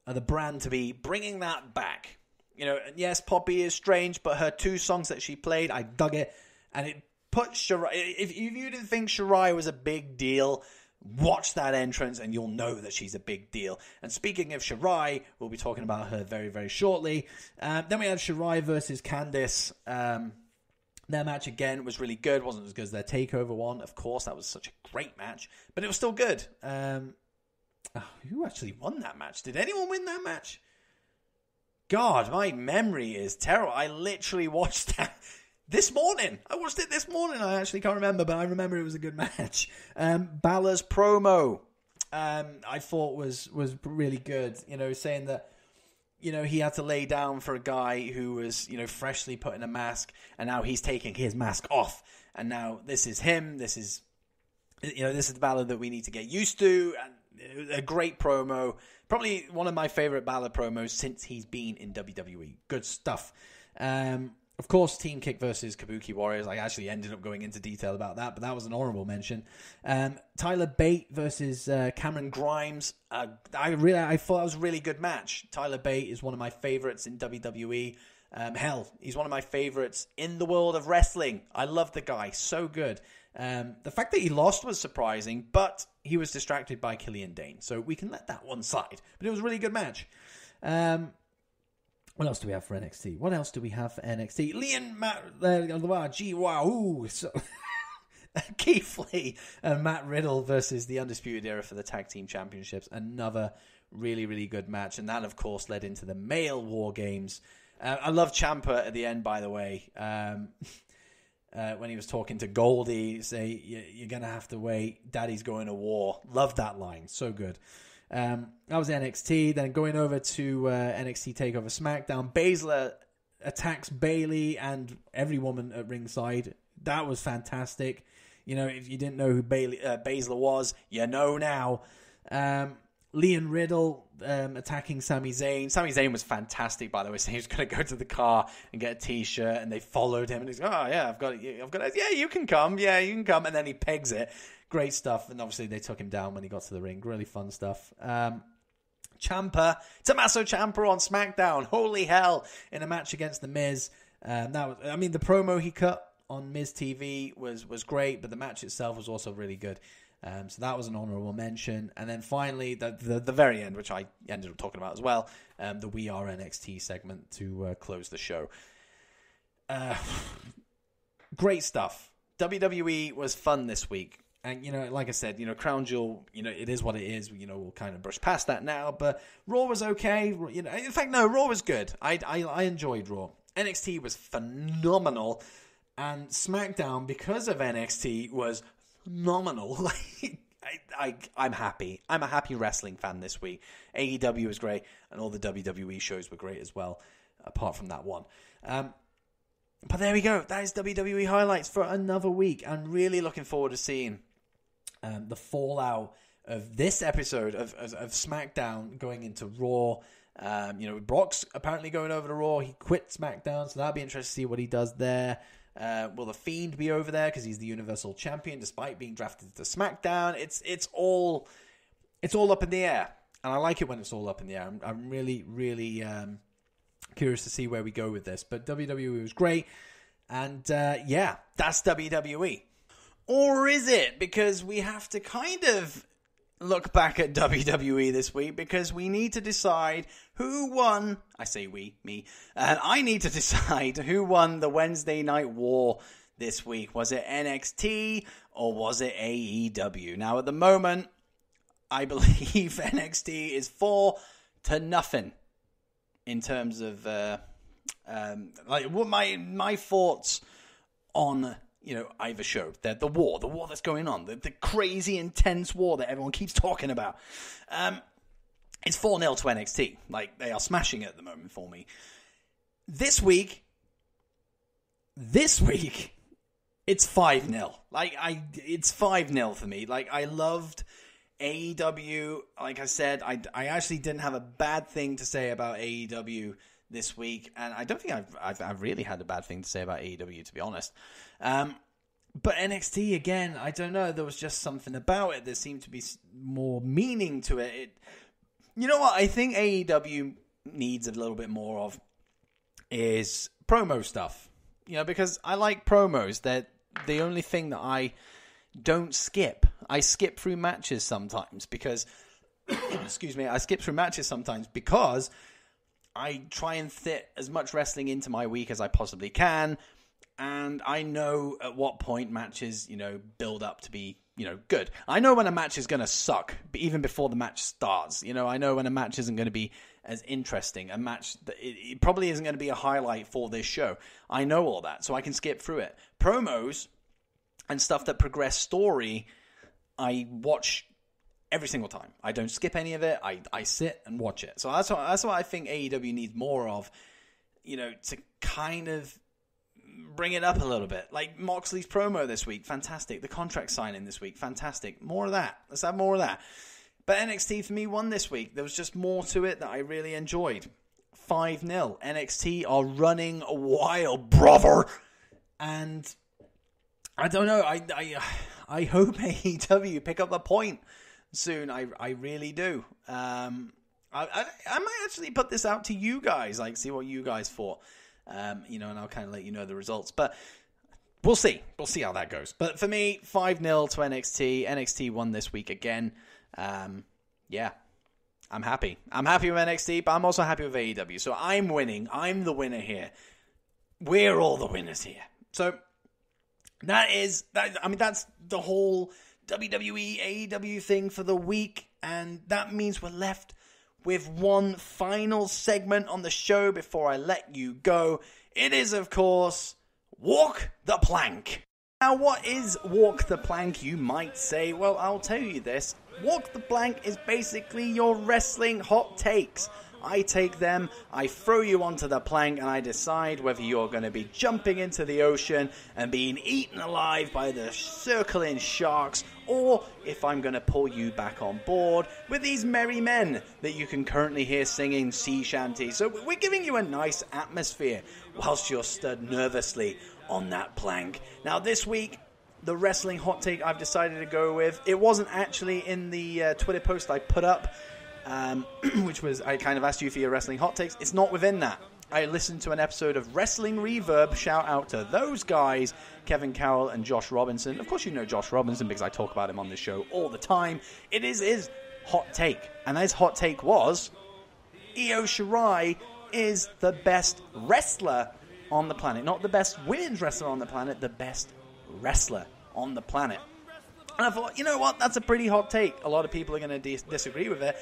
Speaker 2: are the brand to be bringing that back. You know, and yes, Poppy is strange, but her 2 songs that she played, I dug it, and it put Shirai. If you didn't think Shirai was a big deal, watch that entrance and you'll know that she's a big deal. And speaking of Shirai, we'll be talking about her very, very shortly. Then we had Shirai versus Candice. Their match again was really good. Wasn't as good as their Takeover one. Of course, that was such a great match, but it was still good. Who actually won that match? Did anyone win that match? God, my memory is terrible. I literally watched that this morning. I watched it this morning. I actually can't remember, but I remember it was a good match. Balor's promo, I thought was really good. You know, saying that, you know, he had to lay down for a guy who was, you know, freshly put in a mask, and now he's taking his mask off, and now this is him. This is, you know, this is the Balor that we need to get used to. And a great promo. Probably one of my favorite Balor promos since he's been in WWE. Good stuff. Of course, Team Kick versus Kabuki Warriors. I actually ended up going into detail about that, but that was an honorable mention. Tyler Bate versus Cameron Grimes. I thought that was a really good match. Tyler Bate is one of my favorites in WWE. Hell, he's one of my favorites in the world of wrestling. I love the guy. So good. The fact that he lost was surprising, but he was distracted by Killian Dane, so we can let that one slide. But it was a really good match. What else do we have for NXT? What else do we have for NXT? Keith Lee and Matt Riddle versus the Undisputed Era for the Tag Team Championships. Another really, really good match. And that, of course, led into the male War Games. I love Ciampa at the end, by the way. When he was talking to Goldie, say, you're going to have to wait. Daddy's going to war. Love that line. So good. That was NXT. Then going over to NXT TakeOver SmackDown, Baszler attacks Bayley and every woman at ringside. That was fantastic. You know, if you didn't know who Baszler was, you know now. Lee and Riddle attacking Sami Zayn. Sami Zayn was fantastic, by the way. So he was going to go to the car and get a T-shirt, and they followed him. And he's like, oh yeah, I've got it. Yeah, you can come. Yeah, you can come. And then he pegs it. Great stuff. And obviously they took him down when he got to the ring. Really fun stuff. Ciampa, Tommaso Ciampa on SmackDown. Holy hell! In a match against The Miz. The promo he cut on Miz TV was great, but the match itself was also really good. So that was an honorable mention. And then finally, the very end, which I ended up talking about as well, the We Are NXT segment to close the show. Great stuff. WWE was fun this week. And, you know, like I said, you know, Crown Jewel, you know, it is what it is. You know, we'll kind of brush past that now. But Raw was okay. You know, in fact, no, Raw was good. I enjoyed Raw. NXT was phenomenal. And SmackDown, because of NXT, was phenomenal. I'm happy. I'm a happy wrestling fan this week. AEW was great, and all the WWE shows were great as well, apart from that one. But there we go. That is WWE highlights for another week. I'm really looking forward to seeing the fallout of this episode of SmackDown going into Raw. You know, Brock's apparently going over to Raw. He quit SmackDown, so that'll be interesting to see what he does there. Will The Fiend be over there because he's the Universal Champion despite being drafted to SmackDown? It's all up in the air, and I like it when it's all up in the air. I'm really, really curious to see where we go with this. But WWE was great, and yeah, that's WWE. Or is it? Because we have to kind of look back at WWE this week because we need to decide who won. I say we, me. And I need to decide who won the Wednesday Night War this week. Was it NXT or was it AEW? Now, at the moment, I believe NXT is 4-0 in terms of what my thoughts on either show. The war that's going on, the crazy intense war that everyone keeps talking about. It's 4-0 to NXT. Like, they are smashing it at the moment for me. This week, it's 5-0. It's 5-0 for me. Like, I loved AEW. Like I said, I actually didn't have a bad thing to say about AEW this week, and I don't think I've really had a bad thing to say about AEW, to be honest. But NXT, again, I don't know. There was just something about it. There seemed to be more meaning to it. You know what? I think AEW needs a little bit more of is promo stuff. Because I like promos. They're the only thing that I don't skip. I skip through matches sometimes because, excuse me, I skip through matches sometimes because I try and fit as much wrestling into my week as I possibly can. And I know at what point matches, build up to be, good. I know when a match is going to suck, even before the match starts. I know when a match isn't going to be as interesting. A match that it probably isn't going to be a highlight for this show. I know all that, so I can skip through it. Promos and stuff that progress story, I watch every single time. I don't skip any of it. I sit and watch it. So that's what I think AEW needs more of, to kind of bring it up a little bit. Like Moxley's promo this week, fantastic. The contract signing this week, fantastic. More of that. Let's have more of that. But NXT for me won this week. There was just more to it that I really enjoyed. 5-0. NXT are running wild, brother. And I don't know. I hope AEW pick up the point soon. I really do. I might actually put this out to you guys, see what you guys thought. And I'll kind of let you know the results. But we'll see. We'll see how that goes. But for me, 5-0 to NXT. NXT won this week again. Yeah, I'm happy. I'm happy with NXT, but I'm also happy with AEW. So I'm winning. I'm the winner here. We're all the winners here. So that's the whole WWE, AEW thing for the week. And that means we're left with one final segment on the show before I let you go. It is, of course, Walk the Plank. Now, what is Walk the Plank, you might say? Well, I'll tell you this. Walk the Plank is basically your wrestling hot takes. I take them, I throw you onto the plank, and I decide whether you're going to be jumping into the ocean and being eaten alive by the circling sharks, or if I'm going to pull you back on board with these merry men that you can currently hear singing sea shanties. So we're giving you a nice atmosphere whilst you're stood nervously on that plank. Now this week, the wrestling hot take I've decided to go with, it wasn't actually in the Twitter post I put up, which was, I kind of asked you for your wrestling hot takes. It's not within that. I listened to an episode of Wrestling Reverb. Shout out to those guys, Kevin Carroll and Josh Robinson. Of course you know Josh Robinson because I talk about him on this show all the time. It is his hot take. And his hot take was, Io Shirai is the best wrestler on the planet. Not the best women's wrestler on the planet, the best wrestler on the planet. And I thought, you know what? That's a pretty hot take. A lot of people are going to disagree with it.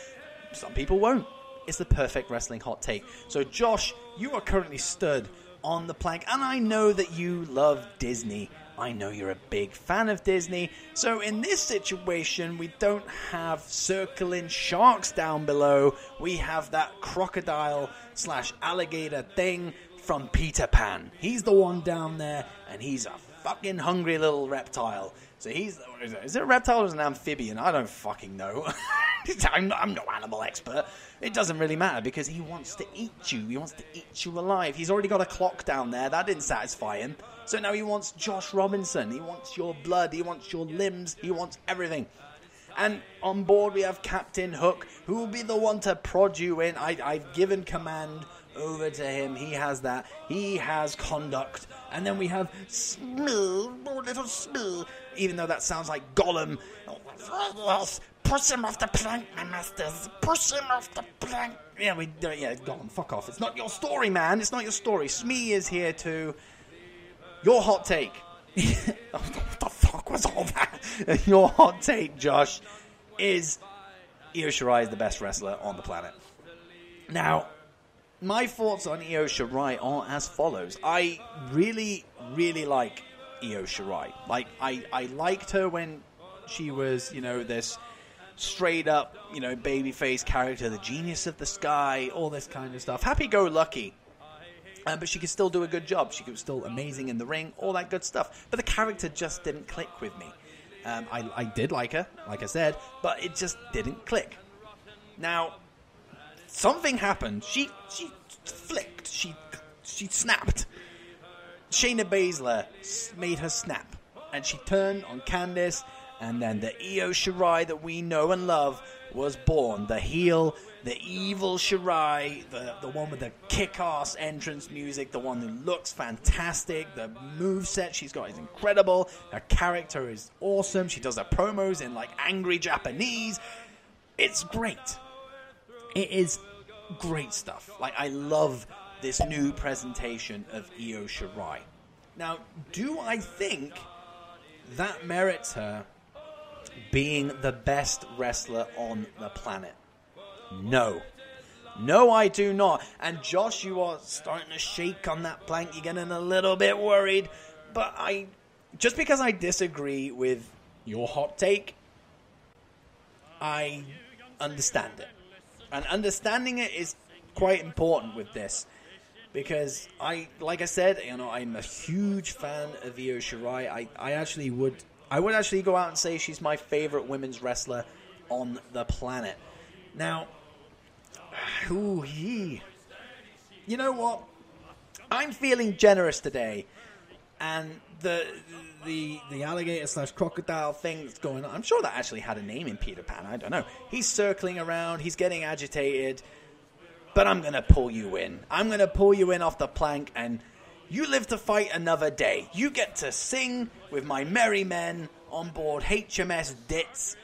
Speaker 2: Some people won't. It's the perfect wrestling hot take. So, Josh, you are currently stood on the plank, and I know that you love Disney. I know you're a big fan of Disney. So, in this situation, we don't have circling sharks down below. We have that crocodile/alligator thing from Peter Pan. He's the one down there, and he's a fucking hungry little reptile. So is it a reptile or is it an amphibian? I don't fucking know. I'm no animal expert. It doesn't really matter because he wants to eat you. He wants to eat you alive. He's already got a clock down there. That didn't satisfy him. So now he wants Josh Robinson. He wants your blood. He wants your limbs. He wants everything. And on board we have Captain Hook, who will be the one to prod you in. I've given command over to him. He has that. He has conduct. And then we have Smil, little Smil, even though that sounds like Gollum. Push him off the plank, my masters. Push him off the plank. Yeah, go on, fuck off. It's not your story, man. It's not your story. Smee is here to... Your hot take. What the fuck was all that? Your hot take, Josh, is Io Shirai is the best wrestler on the planet. Now, my thoughts on Io Shirai are as follows. I really, really like Io Shirai. Like, I liked her when she was, this straight up, babyface character, the genius of the sky, all this kind of stuff. Happy-go-lucky. But she could still do a good job. She was still amazing in the ring, all that good stuff. But the character just didn't click with me. I did like her, like I said, but it just didn't click. Now, something happened. She flicked. She snapped. Shayna Baszler made her snap. And she turned on Candice. And then the Io Shirai that we know and love was born. The heel, the evil Shirai, the one with the kick-ass entrance music, the one who looks fantastic, the moveset she's got is incredible, her character is awesome, she does her promos in like angry Japanese. It's great. It is great stuff. Like, I love this new presentation of Io Shirai. Now, do I think that merits her being the best wrestler on the planet? No. No, I do not. And Josh, you are starting to shake on that plank. You're getting a little bit worried. But just because I disagree with your hot take, I understand it. And understanding it is quite important with this. Because like I said, I'm a huge fan of Io Shirai. I would actually go out and say she's my favorite women's wrestler on the planet. Now, you know what? I'm feeling generous today, and the alligator / crocodile thing that's going on, I'm sure that actually had a name in Peter Pan. I don't know. He's circling around. He's getting agitated. But I'm going to pull you in. I'm going to pull you in off the plank, and you live to fight another day. You get to sing with my merry men on board HMS Dits.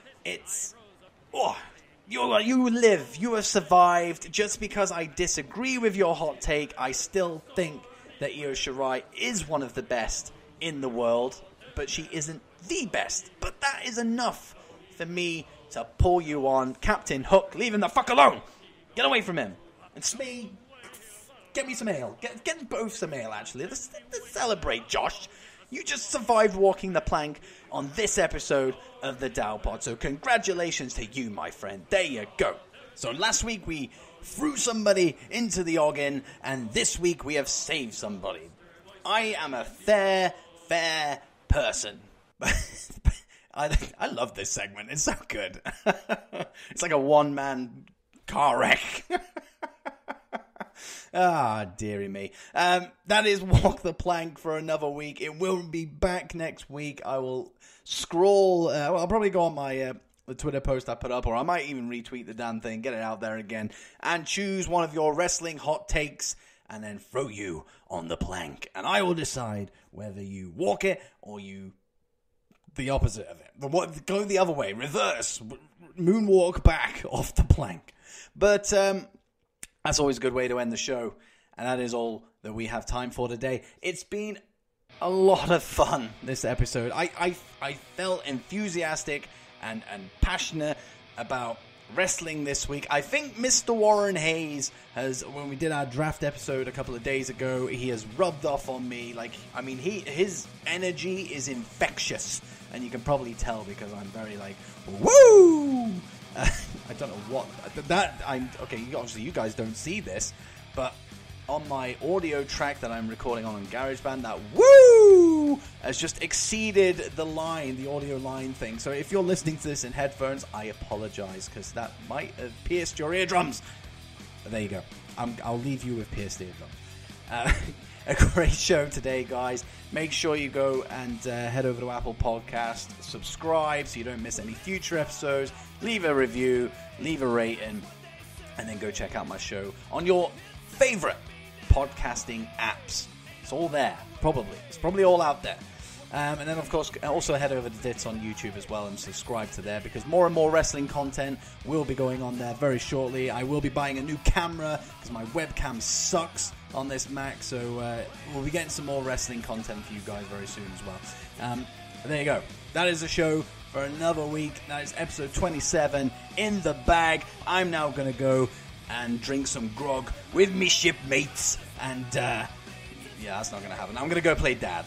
Speaker 2: You live. You have survived. Just because I disagree with your hot take, I still think that Io Shirai is one of the best in the world, but she isn't the best. But that is enough for me to pull you on. Captain Hook, leave him the fuck alone. Get away from him. And Smee, get me some ale. Get both some ale, actually. Let's celebrate, Josh. You just survived walking the plank on this episode of the DOWPOD. So congratulations to you, my friend. There you go. So last week we threw somebody into the Ogden, and this week we have saved somebody. I am a fair person. I love this segment. It's so good. It's like a one-man car wreck. Dearie me. That is Walk the Plank for another week. It will be back next week. I will scroll. I'll probably go on my the Twitter post I put up, or I might even retweet the damn thing, get it out there again, and choose one of your wrestling hot takes, and then throw you on the plank. And I will decide whether you walk it or you the opposite of it. Go the other way. Reverse. Moonwalk back off the plank. But that's always a good way to end the show. And that is all that we have time for today. It's been a lot of fun, this episode. I felt enthusiastic and passionate about wrestling this week. I think Mr. Warren Hayes has, when we did our draft episode a couple of days ago, he has rubbed off on me. His energy is infectious. And you can probably tell because I'm very woo! I don't know what okay, obviously you guys don't see this, but on my audio track that I'm recording on GarageBand, that woo has just exceeded the audio line thing. So if you're listening to this in headphones, I apologize because that might have pierced your eardrums. But there you go. I'll leave you with pierced eardrums. A great show today, guys. Make sure you go and head over to Apple Podcast, subscribe so you don't miss any future episodes, leave a review, leave a rating, and then go check out my show on your favorite podcasting apps. It's all there, probably. It's probably all out there. And then, of course, also head over to Dits on YouTube as well and subscribe to there, because more and more wrestling content will be going on there very shortly. I will be buying a new camera because my webcam sucks on this Mac, so we'll be getting some more wrestling content for you guys very soon as well. There you go. That is the show for another week. That is episode 27 in the bag. I'm now going to go and drink some grog with me shipmates, and yeah, that's not going to happen. I'm going to go play Dad.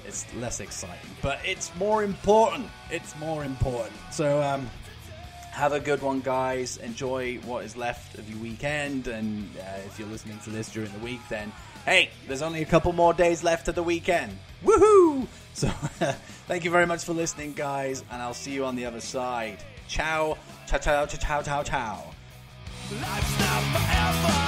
Speaker 2: It's less exciting, but it's more important. It's more important. So have a good one, guys. Enjoy what is left of your weekend, and if you're listening to this during the week, then hey, there's only a couple more days left of the weekend. Woohoo! So thank you very much for listening, guys, and I'll see you on the other side. Ciao, ciao, ciao, ciao, ciao, ciao.
Speaker 1: Life's not forever.